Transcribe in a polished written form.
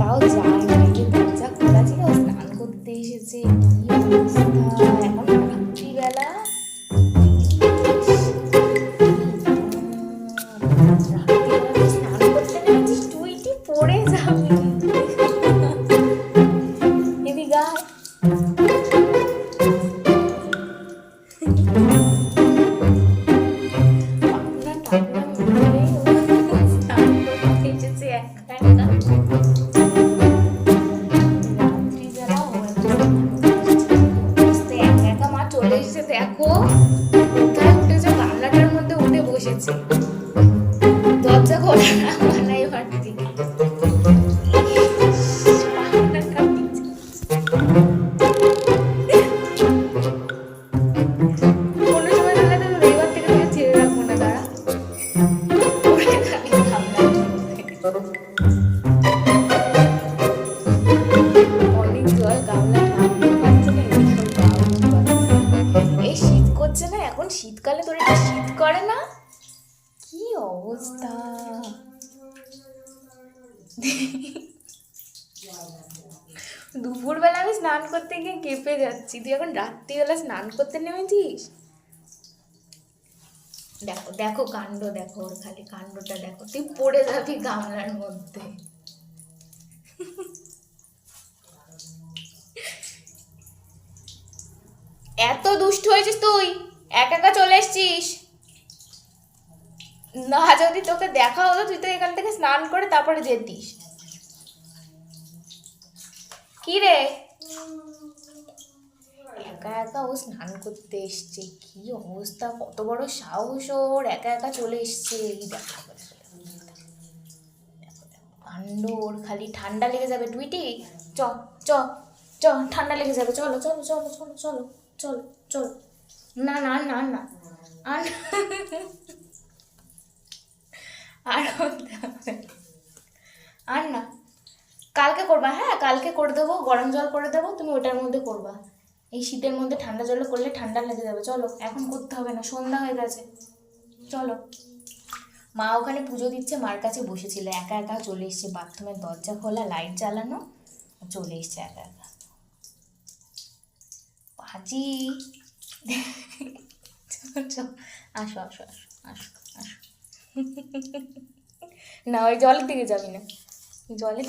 তাও যায় না, এই যে দরজা খোলা ছিল, স্নান করতে এসেছে। কি অবস্থা! এখন রাত্রিবেলা রাত্রিবেলা তুই স্নান করতে নেমেছিস, টুইটি পড়ে যাবি। এদিকে আয়। পাতলা টাকলা মেয়ে, ও স্নান করতে এসেছে একা একা। রাত্রিবেলা ও একটা স্নান করতে এসেছে। কি অবস্থা! একা একা মা চলে এসেছে, দেখো কোথায় উঠেছে, গামলাটার মধ্যে উঠে বসেছে। দরজা খোলা না মানে এবার থেকে পাখনাটা নিচে। কোনো সময় তাহলে তো এবার থেকে তোকে ছেড়ে রাখবো না, দাঁড়া। পড়ে থাকি গামলার মধ্যে। অনেক জল, গামলা নামতে পারছে না, এদিকে এই শীত করছে না এখন, শীতকালে তোর এটা শীত করে না? কি অবস্থা! দুপুরবেলা আমি স্নান করতে গিয়ে কেঁপে যাচ্ছি, তুই এখন রাত্রিবেলা স্নান করতে নেমেছিস। দেখো দেখো কাণ্ড, দেখো ওর খালি কাণ্ডটা দেখো, তুই পড়ে যাবি গামলার মধ্যে। এত দুষ্ট হয়েছিস তুই, একা একা চলে এসছিস। না, যদি তোকে দেখা হতো তুই তো এখান থেকে স্নান করে তারপরে যেতিস। কি রে, একা একা ও স্নান করতে এসছে, কি অবস্থা! কত বড় সাহস ওর, একা একা চলে এসছে। এই দেখো কাণ্ড ওর, খালি ঠান্ডা লেগে যাবে টুইটি। চ চ চ, ঠান্ডা লেগে যাবে, চলো চলো চলো চলো চলো চলো চলো। না না না না, আর আর আর না, কালকে করবা, হ্যাঁ কালকে করে দেবো, গরম জল করে দেবো, তুমি ওটার মধ্যে করবা। এই শীতের মধ্যে ঠান্ডা জলে করলে ঠান্ডা লেগে যাবে। চলো, এখন করতে হবে না, সন্ধ্যা হয়ে গেছে, চলো। মা ওখানে পুজো দিচ্ছে, মার কাছে বসেছিল, একা একা চলে এসছে, বাথরুমের দরজা খোলা, লাইট জ্বালানো, চলে এসছে একা একা। পাজি। আসো আসো আসো আসো আসো। না, ওই জলের দিকে যাবি না, জলে